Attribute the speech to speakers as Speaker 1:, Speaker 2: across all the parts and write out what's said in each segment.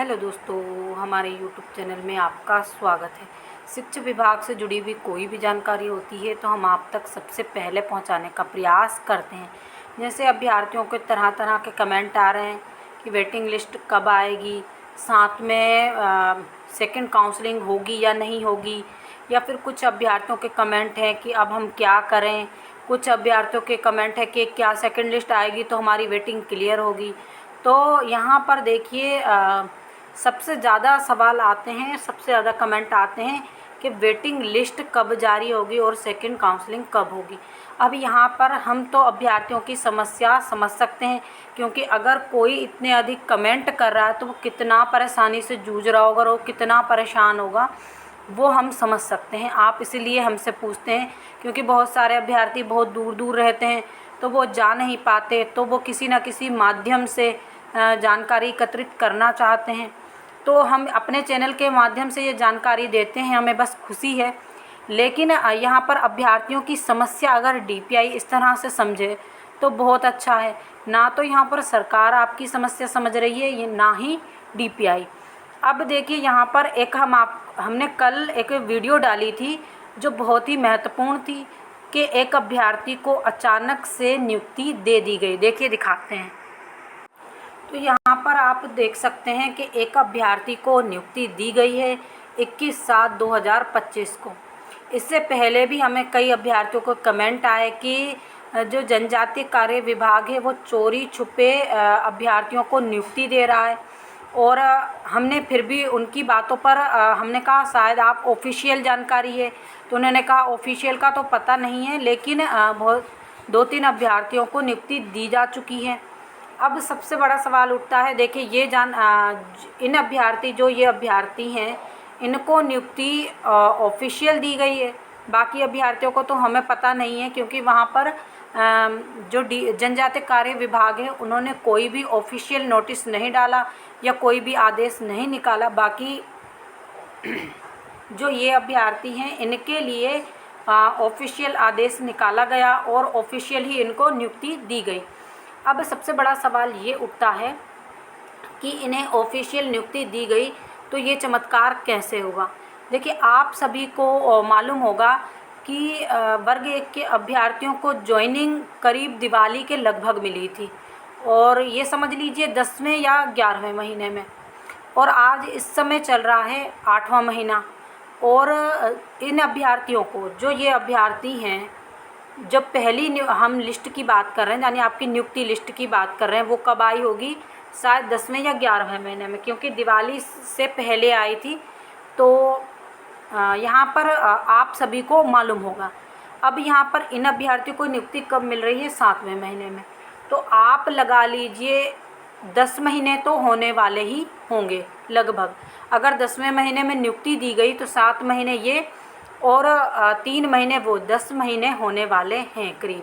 Speaker 1: Hello दोस्तों, हमारे YouTube channel में आपका स्वागत है। शिक्षा विभाग से जुड़ी हुई कोई भी जानकारी होती है तो हम आप तक सबसे पहले पहुंचाने का प्रयास करते हैं। जैसे अभ्यर्थियों के तरह तरह के कमेंट आ रहे हैं कि वेटिंग लिस्ट कब आएगी, साथ में सेकंड काउंसलिंग होगी या नहीं होगी, या फिर कुछ अभ्यर्थियों के कमेंट हैं कि अब हम क्या करें। कुछ अभ्यर्थियों के कमेंट है कि क्या सेकंड लिस्ट आएगी तो हमारी वेटिंग क्लियर होगी। तो यहाँ पर देखिए, सबसे ज़्यादा सवाल आते हैं, सबसे ज़्यादा कमेंट आते हैं कि वेटिंग लिस्ट कब जारी होगी और सेकंड काउंसलिंग कब होगी। अब यहाँ पर हम तो अभ्यर्थियों की समस्या समझ सकते हैं, क्योंकि अगर कोई इतने अधिक कमेंट कर रहा है तो वो कितना परेशानी से जूझ रहा होगा और वो कितना परेशान होगा, वो हम समझ सकते हैं। आप इसीलिए हमसे पूछते हैं, क्योंकि बहुत सारे अभ्यर्थी बहुत दूर दूर रहते हैं तो वो जा नहीं पाते, तो वो किसी न किसी माध्यम से जानकारी एकत्रित करना चाहते हैं। तो हम अपने चैनल के माध्यम से ये जानकारी देते हैं, हमें बस खुशी है। लेकिन यहाँ पर अभ्यर्थियों की समस्या अगर डीपीआई इस तरह से समझे तो बहुत अच्छा है। ना तो यहाँ पर सरकार आपकी समस्या समझ रही है, ये ना ही डीपीआई। अब देखिए, यहाँ पर हमने कल एक वीडियो डाली थी जो बहुत ही महत्वपूर्ण थी कि एक अभ्यर्थी को अचानक से नियुक्ति दे दी गई। देखिए, दिखाते हैं। तो यहाँ पर आप देख सकते हैं कि एक अभ्यर्थी को नियुक्ति दी गई है 21/7/2025 को। इससे पहले भी हमें कई अभ्यर्थियों को कमेंट आए कि जो जनजातीय कार्य विभाग है वो चोरी छुपे अभ्यर्थियों को नियुक्ति दे रहा है। और हमने फिर भी उनकी बातों पर हमने कहा शायद आप ऑफिशियल जानकारी है, तो उन्होंने कहा ऑफिशियल का तो पता नहीं है, लेकिन बहुत 2-3 अभ्यर्थियों को नियुक्ति दी जा चुकी है। अब सबसे बड़ा सवाल उठता है, देखिए ये इन अभ्यर्थी हैं, इनको नियुक्ति ऑफिशियल दी गई है। बाकी अभ्यर्थियों को तो हमें पता नहीं है, क्योंकि वहाँ पर जो जनजातीय कार्य विभाग है उन्होंने कोई भी ऑफिशियल नोटिस नहीं डाला या कोई भी आदेश नहीं निकाला। बाकी जो ये अभ्यर्थी हैं इनके लिए ऑफिशियल आदेश निकाला गया और ऑफिशियल ही इनको नियुक्ति दी गई। अब सबसे बड़ा सवाल ये उठता है कि इन्हें ऑफिशियल नियुक्ति दी गई तो ये चमत्कार कैसे होगा। देखिए, आप सभी को मालूम होगा कि वर्ग 1 के अभ्यर्थियों को ज्वाइनिंग करीब दिवाली के लगभग मिली थी, और ये समझ लीजिए 10वें या 11वें महीने में, और आज इस समय चल रहा है 8वां महीना। और इन अभ्यर्थियों को, जो ये अभ्यर्थी हैं, जब पहली हम लिस्ट की बात कर रहे हैं, यानी आपकी नियुक्ति लिस्ट की बात कर रहे हैं, वो कब आई होगी? शायद 10वें या 11वें महीने में, क्योंकि दिवाली से पहले आई थी। तो यहाँ पर आप सभी को मालूम होगा। अब यहाँ पर इन अभ्यर्थियों को नियुक्ति कब मिल रही है? 7वें महीने में। तो आप लगा लीजिए 10 महीने तो होने वाले ही होंगे लगभग। अगर 10वें महीने में नियुक्ति दी गई तो 7 महीने ये और 3 महीने वो, 10 महीने होने वाले हैं करीब।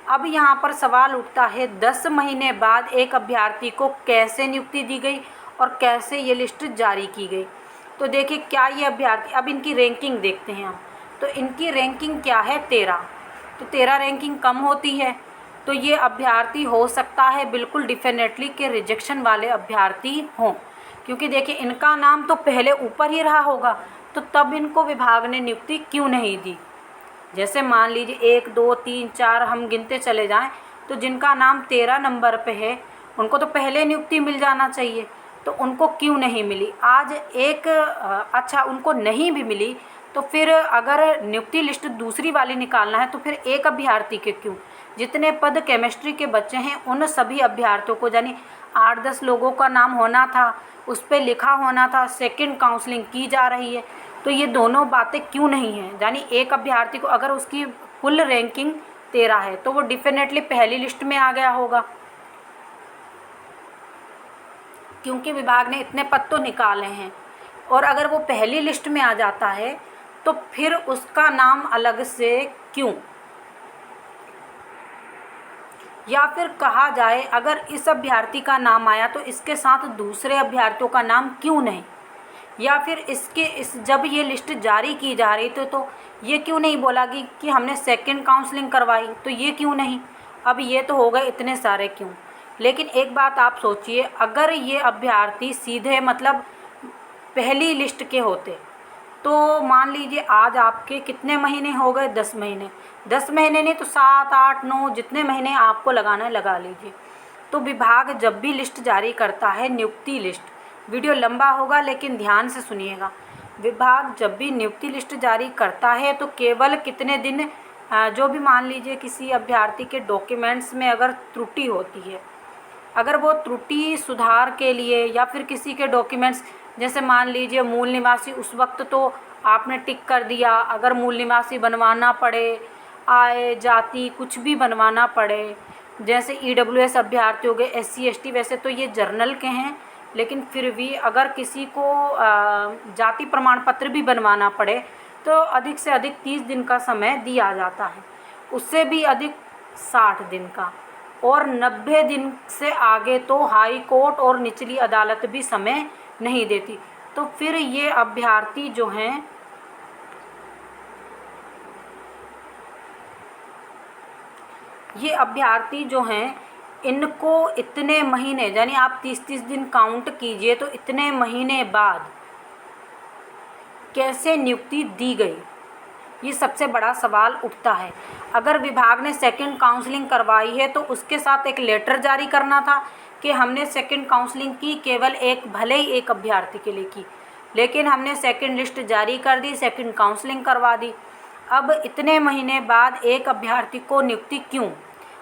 Speaker 1: अब यहाँ पर सवाल उठता है, 10 महीने बाद एक अभ्यर्थी को कैसे नियुक्ति दी गई और कैसे ये लिस्ट जारी की गई। तो देखिए, क्या ये अभ्यर्थी, अब इनकी रैंकिंग देखते हैं हम। तो इनकी रैंकिंग क्या है? 13। तो 13 रैंकिंग कम होती है तो ये अभ्यर्थी हो सकता है बिल्कुल डेफिनेटली कि रिजेक्शन वाले अभ्यर्थी हों, क्योंकि देखिए इनका नाम तो पहले ऊपर ही रहा होगा, तो तब इनको विभाग ने नियुक्ति क्यों नहीं दी। जैसे मान लीजिए 1 2 3 4 हम गिनते चले जाएं, तो जिनका नाम 13 नंबर पे है उनको तो पहले नियुक्ति मिल जाना चाहिए, तो उनको क्यों नहीं मिली। आज अच्छा, उनको नहीं भी मिली तो फिर अगर नियुक्ति लिस्ट दूसरी वाली निकालना है तो फिर एक अभ्यर्थी के क्यों? जितने पद केमिस्ट्री के बच्चे हैं उन सभी अभ्यर्थियों को, यानी 8-10 लोगों का नाम होना था, उस पर लिखा होना था, सेकंड काउंसलिंग की जा रही है, तो ये दोनों बातें क्यों नहीं हैं। यानी एक अभ्यर्थी को अगर उसकी कुल रैंकिंग 13 है तो वो डेफिनेटली पहली लिस्ट में आ गया होगा, क्योंकि विभाग ने इतने पद तो निकाले हैं। और अगर वो पहली लिस्ट में आ जाता है तो फिर उसका नाम अलग से क्यों? या फिर कहा जाए, अगर इस अभ्यर्थी का नाम आया तो इसके साथ दूसरे अभ्यर्थियों का नाम क्यों नहीं? या फिर जब ये लिस्ट जारी की जा रही तो ये क्यों नहीं बोला कि हमने सेकंड काउंसलिंग करवाई, तो ये क्यों नहीं? अब ये तो हो गए इतने सारे क्यों। लेकिन एक बात आप सोचिए, अगर ये अभ्यर्थी सीधे मतलब पहली लिस्ट के होते तो मान लीजिए आज आपके कितने महीने हो गए, 10 महीने, 10 महीने नहीं तो 7 8 9 जितने महीने आपको लगाना है लगा लीजिए। तो विभाग जब भी लिस्ट जारी करता है, नियुक्ति लिस्ट, वीडियो लंबा होगा लेकिन ध्यान से सुनिएगा, विभाग जब भी नियुक्ति लिस्ट जारी करता है तो केवल कितने दिन, जो भी मान लीजिए किसी अभ्यर्थी के डॉक्यूमेंट्स में अगर त्रुटि होती है, अगर वो त्रुटि सुधार के लिए या फिर किसी के डॉक्यूमेंट्स, जैसे मान लीजिए मूल निवासी उस वक्त तो आपने टिक कर दिया, अगर मूल निवासी बनवाना पड़े, आय जाति कुछ भी बनवाना पड़े, जैसे EWS अभ्यर्थी हो गए, SC ST, वैसे तो ये जर्नल के हैं लेकिन फिर भी अगर किसी को जाति प्रमाण पत्र भी बनवाना पड़े तो अधिक से अधिक 30 दिन का समय दिया जाता है, उससे भी अधिक 60 दिन का, और 90 दिन से आगे तो हाई कोर्ट और निचली अदालत भी समय नहीं देती। तो फिर ये अभ्यर्थी जो हैं इनको इतने महीने, यानी आप 30-30 दिन काउंट कीजिए तो इतने महीने बाद कैसे नियुक्ति दी गई, ये सबसे बड़ा सवाल उठता है। अगर विभाग ने सेकंड काउंसलिंग करवाई है तो उसके साथ एक लेटर जारी करना था कि हमने सेकंड काउंसलिंग की, केवल भले ही एक अभ्यर्थी के लिए की, लेकिन हमने सेकंड लिस्ट जारी कर दी, सेकंड काउंसलिंग करवा दी। अब इतने महीने बाद एक अभ्यर्थी को नियुक्ति क्यों?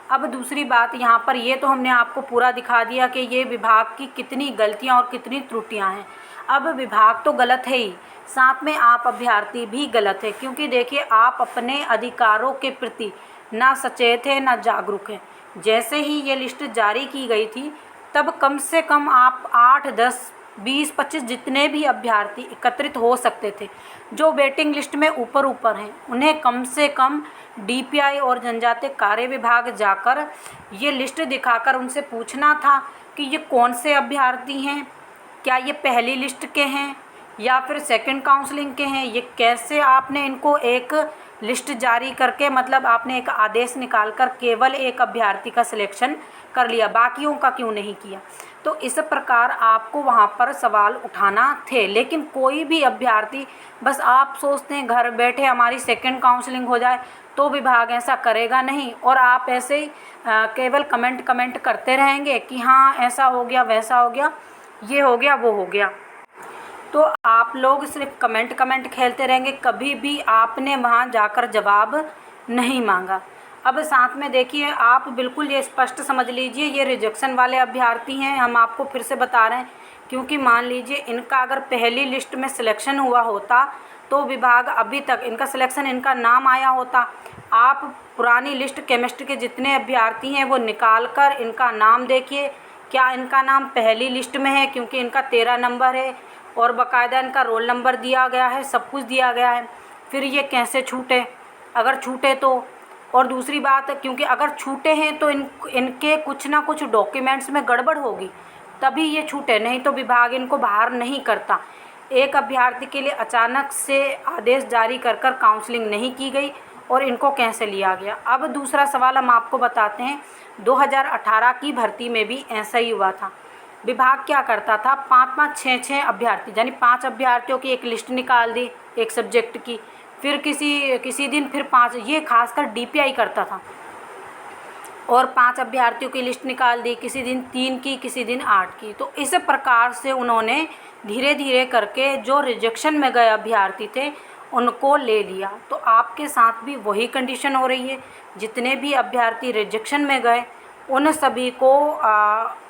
Speaker 1: अब दूसरी बात यहाँ पर, ये तो हमने आपको पूरा दिखा दिया कि ये विभाग की कितनी गलतियाँ और कितनी त्रुटियाँ हैं। अब विभाग तो गलत है ही, साथ में आप अभ्यर्थी भी गलत है, क्योंकि देखिए आप अपने अधिकारों के प्रति ना सचेत है ना जागरूक है। जैसे ही ये लिस्ट जारी की गई थी तब कम से कम आप 8 10 20 25 जितने भी अभ्यर्थी एकत्रित हो सकते थे जो वेटिंग लिस्ट में ऊपर हैं, उन्हें कम से कम DPI और जनजातीय कार्य विभाग जाकर ये लिस्ट दिखाकर उनसे पूछना था कि ये कौन से अभ्यर्थी हैं, क्या ये पहली लिस्ट के हैं या फिर सेकंड काउंसलिंग के हैं। ये कैसे आपने इनको एक लिस्ट जारी करके, मतलब आपने एक आदेश निकालकर केवल एक अभ्यर्थी का सिलेक्शन कर लिया, बाकियों का क्यों नहीं किया? तो इस प्रकार आपको वहाँ पर सवाल उठाना थे, लेकिन कोई भी अभ्यर्थी, बस आप सोचते हैं घर बैठे हमारी सेकंड काउंसलिंग हो जाए, तो विभाग ऐसा करेगा नहीं, और आप ऐसे ही केवल कमेंट करते रहेंगे कि हाँ ऐसा हो गया, वैसा हो गया, ये हो गया, वो हो गया। तो आप लोग सिर्फ कमेंट खेलते रहेंगे, कभी भी आपने वहाँ जाकर जवाब नहीं मांगा। अब साथ में देखिए, आप बिल्कुल ये स्पष्ट समझ लीजिए, ये रिजेक्शन वाले अभ्यर्थी हैं, हम आपको फिर से बता रहे हैं, क्योंकि मान लीजिए इनका अगर पहली लिस्ट में सिलेक्शन हुआ होता तो विभाग अभी तक इनका सिलेक्शन, इनका नाम आया होता। आप पुरानी लिस्ट केमिस्ट्री के जितने अभ्यर्थी हैं वो निकाल कर इनका नाम देखिए, क्या इनका नाम पहली लिस्ट में है, क्योंकि इनका 13 नंबर है और बाकायदा इनका रोल नंबर दिया गया है, सब कुछ दिया गया है। फिर ये कैसे छूटे, अगर छूटे तो? और दूसरी बात, क्योंकि अगर छूटे हैं तो इनके कुछ ना कुछ डॉक्यूमेंट्स में गड़बड़ होगी, तभी ये छूटे, नहीं तो विभाग इनको बाहर नहीं करता। एक अभ्यर्थी के लिए अचानक से आदेश जारी कर काउंसलिंग नहीं की गई और इनको कैसे लिया गया। अब दूसरा सवाल हम आपको बताते हैं, 2018 की भर्ती में भी ऐसा ही हुआ था। विभाग क्या करता था, 5-5 6-6 अभ्यर्थी, यानी 5 अभ्यर्थियों की एक लिस्ट निकाल दी एक सब्जेक्ट की, फिर किसी दिन फिर 5, ये खासकर DPI करता था, और 5 अभ्यर्थियों की लिस्ट निकाल दी, किसी दिन 3 की, किसी दिन 8 की। तो इस प्रकार से उन्होंने धीरे धीरे करके जो रिजेक्शन में गए अभ्यर्थी थे उनको ले लिया। तो आपके साथ भी वही कंडीशन हो रही है, जितने भी अभ्यर्थी रिजेक्शन में गए उन सभी को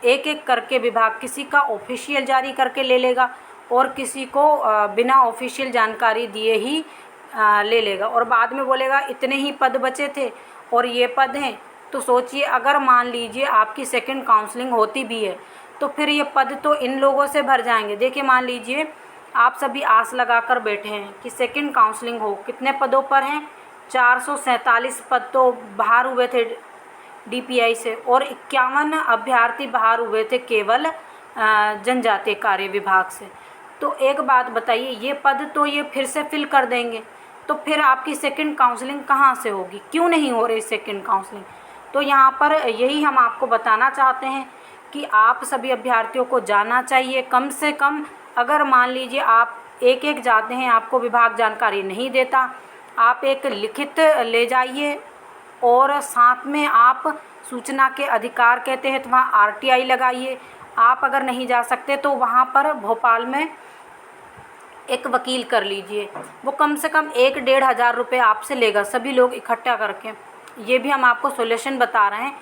Speaker 1: एक एक करके विभाग किसी का ऑफिशियल जारी करके ले लेगा और किसी को बिना ऑफिशियल जानकारी दिए ही ले लेगा, और बाद में बोलेगा इतने ही पद बचे थे और ये पद हैं। तो सोचिए, अगर मान लीजिए आपकी सेकंड काउंसलिंग होती भी है तो फिर ये पद तो इन लोगों से भर जाएंगे। देखिए, मान लीजिए आप सभी आस लगा कर बैठे हैं कि सेकंड काउंसलिंग हो, कितने पदों पर हैं? 447 पद तो बाहर हुए थे DPI से, और 51 अभ्यर्थी बाहर हुए थे केवल जनजातीय कार्य विभाग से। तो एक बात बताइए, ये पद तो ये फिर से फिल कर देंगे, तो फिर आपकी सेकंड काउंसलिंग कहाँ से होगी? क्यों नहीं हो रही सेकंड काउंसलिंग? तो यहाँ पर यही हम आपको बताना चाहते हैं कि आप सभी अभ्यर्थियों को जाना चाहिए। कम से कम अगर मान लीजिए आप एक जाते हैं, आपको विभाग जानकारी नहीं देता, आप एक लिखित ले जाइए और साथ में आप सूचना के अधिकार के तहत वहाँ RTI लगाइए। आप अगर नहीं जा सकते तो वहाँ पर भोपाल में एक वकील कर लीजिए, वो कम से कम 1-1.5 हज़ार रुपये आपसे लेगा सभी लोग इकट्ठा करके। ये भी हम आपको सॉल्यूशन बता रहे हैं।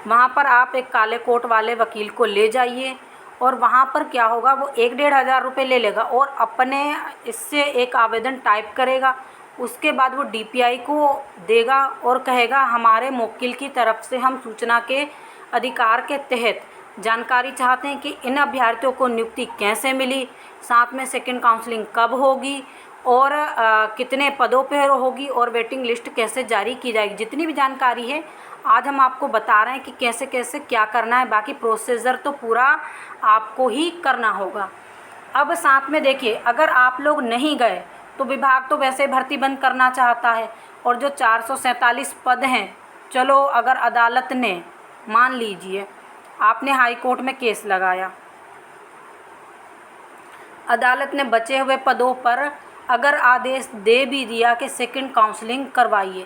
Speaker 1: वहाँ पर आप एक काले कोट वाले वकील को ले जाइए और वहाँ पर क्या होगा, वो 1-1.5 हज़ार रुपये ले लेगा और अपने इससे एक आवेदन टाइप करेगा। उसके बाद वो DPI को देगा और कहेगा हमारे मुवक्किल की तरफ से हम सूचना के अधिकार के तहत जानकारी चाहते हैं कि इन अभ्यर्थियों को नियुक्ति कैसे मिली, साथ में सेकंड काउंसलिंग कब होगी और कितने पदों पर होगी और वेटिंग लिस्ट कैसे जारी की जाएगी। जितनी भी जानकारी है आज हम आपको बता रहे हैं कि कैसे कैसे क्या करना है। बाकी प्रोसीजर तो पूरा आपको ही करना होगा। अब साथ में देखिए, अगर आप लोग नहीं गए तो विभाग तो वैसे भर्ती बंद करना चाहता है और जो 447 पद हैं, चलो अगर अदालत ने, मान लीजिए आपने हाई कोर्ट में केस लगाया, अदालत ने बचे हुए पदों पर अगर आदेश दे भी दिया कि सेकंड काउंसलिंग करवाइए,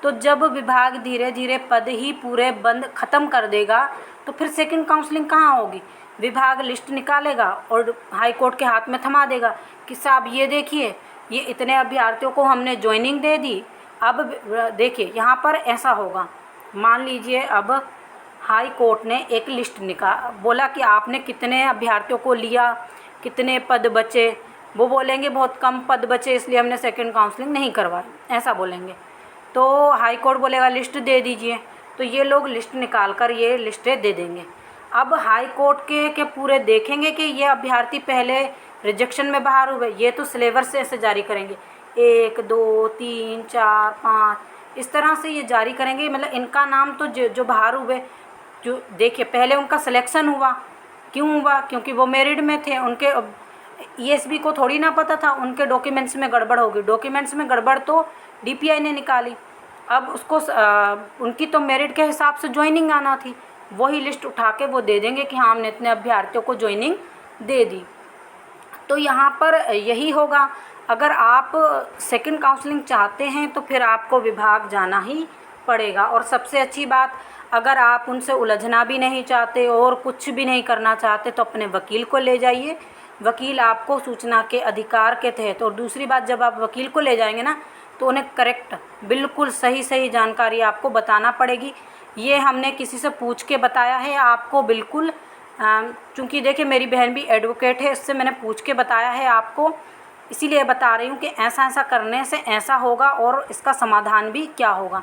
Speaker 1: तो जब विभाग धीरे धीरे पद ही पूरे बंद ख़त्म कर देगा तो फिर सेकंड काउंसलिंग कहाँ होगी। विभाग लिस्ट निकालेगा और हाई कोर्ट के हाथ में थमा देगा कि साहब ये देखिए, ये इतने अभ्यर्थियों को हमने ज्वाइनिंग दे दी। अब देखिए यहाँ पर ऐसा होगा, मान लीजिए अब हाई कोर्ट ने एक लिस्ट बोला कि आपने कितने अभ्यर्थियों को लिया, कितने पद बचे। वो बोलेंगे बहुत कम पद बचे इसलिए हमने सेकंड काउंसलिंग नहीं करवाई, ऐसा बोलेंगे। तो हाई कोर्ट बोलेगा लिस्ट दे दीजिए, तो ये लोग लिस्ट निकाल कर ये लिस्टें दे देंगे। अब हाई कोर्ट के पूरे देखेंगे कि ये अभ्यर्थी पहले रिजेक्शन में बाहर हुए, ये तो सिलेबस से ऐसे जारी करेंगे 1 2 3 4 5 इस तरह से ये जारी करेंगे। मतलब इनका नाम तो जो बाहर हुए, जो देखिए पहले उनका सिलेक्शन हुआ, क्यों हुआ, क्योंकि वो मेरिट में थे। उनके ESB को थोड़ी ना पता था उनके डॉक्यूमेंट्स में गड़बड़ होगी। डॉक्यूमेंट्स में गड़बड़ तो DPI ने निकाली। अब उसको उनकी तो मेरिट के हिसाब से ज्वाइनिंग आना थी, वही लिस्ट उठा के वो दे देंगे कि हाँ हमने इतने अभ्यर्थियों को ज्वाइनिंग दे दी। तो यहाँ पर यही होगा, अगर आप सेकंड काउंसलिंग चाहते हैं तो फिर आपको विभाग जाना ही पड़ेगा। और सबसे अच्छी बात, अगर आप उनसे उलझना भी नहीं चाहते और कुछ भी नहीं करना चाहते तो अपने वकील को ले जाइए। वकील आपको सूचना के अधिकार के तहत, और दूसरी बात, जब आप वकील को ले जाएंगे ना तो उन्हें करेक्ट बिल्कुल सही जानकारी आपको बताना पड़ेगी। ये हमने किसी से पूछ के बताया है आपको बिल्कुल, चूँकि देखिए मेरी बहन भी एडवोकेट है, इससे मैंने पूछ के बताया है आपको, इसीलिए बता रही हूँ कि ऐसा करने से ऐसा होगा और इसका समाधान भी क्या होगा।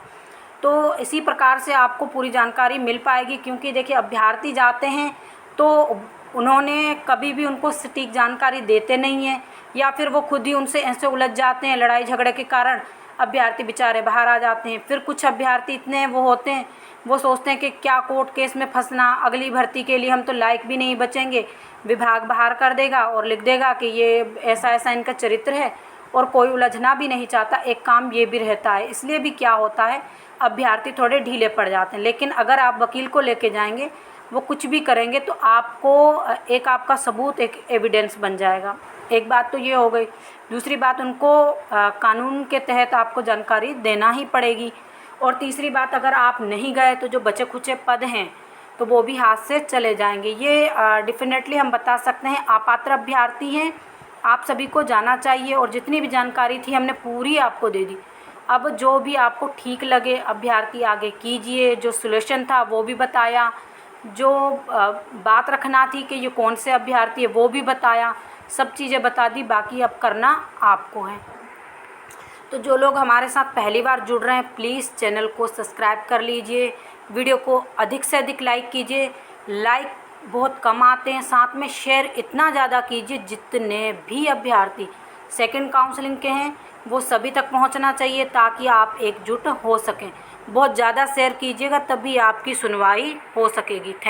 Speaker 1: तो इसी प्रकार से आपको पूरी जानकारी मिल पाएगी, क्योंकि देखिए अभ्यर्थी जाते हैं तो उन्होंने कभी भी उनको सटीक जानकारी देते नहीं हैं, या फिर वो खुद ही उनसे ऐसे उलझ जाते हैं, लड़ाई झगड़े के कारण अभ्यर्थी बेचारे बाहर आ जाते हैं। फिर कुछ अभ्यर्थी इतने वो होते हैं, वो सोचते हैं कि क्या कोर्ट केस में फंसना, अगली भर्ती के लिए हम तो लायक भी नहीं बचेंगे, विभाग बाहर कर देगा और लिख देगा कि ये ऐसा इनका चरित्र है, और कोई उलझना भी नहीं चाहता। एक काम ये भी रहता है, इसलिए भी क्या होता है अभ्यर्थी थोड़े ढीले पड़ जाते हैं। लेकिन अगर आप वकील को लेके जाएंगे, वो कुछ भी करेंगे तो आपको एक आपका सबूत, एक एविडेंस बन जाएगा। एक बात तो ये हो गई। दूसरी बात, उनको कानून के तहत आपको जानकारी देना ही पड़ेगी। और तीसरी बात, अगर आप नहीं गए तो जो बचे खुचे पद हैं तो वो भी हाथ से चले जाएंगे। ये डेफिनेटली हम बता सकते हैं अपात्र अभ्यर्थी हैं, आप सभी को जाना चाहिए। और जितनी भी जानकारी थी हमने पूरी आपको दे दी। अब जो भी आपको ठीक लगे अभ्यर्थी आगे कीजिए। जो सॉल्यूशन था वो भी बताया, जो बात रखना थी कि ये कौन से अभ्यर्थी है वो भी बताया, सब चीज़ें बता दी। बाकी अब करना आपको है। तो जो लोग हमारे साथ पहली बार जुड़ रहे हैं, प्लीज़ चैनल को सब्सक्राइब कर लीजिए, वीडियो को अधिक से अधिक लाइक कीजिए। लाइक बहुत कम आते हैं, साथ में शेयर इतना ज़्यादा कीजिए जितने भी अभ्यर्थी सेकंड काउंसलिंग के हैं वो सभी तक पहुंचना चाहिए, ताकि आप एकजुट हो सकें। बहुत ज़्यादा शेयर कीजिएगा तभी आपकी सुनवाई हो सकेगी। थैंक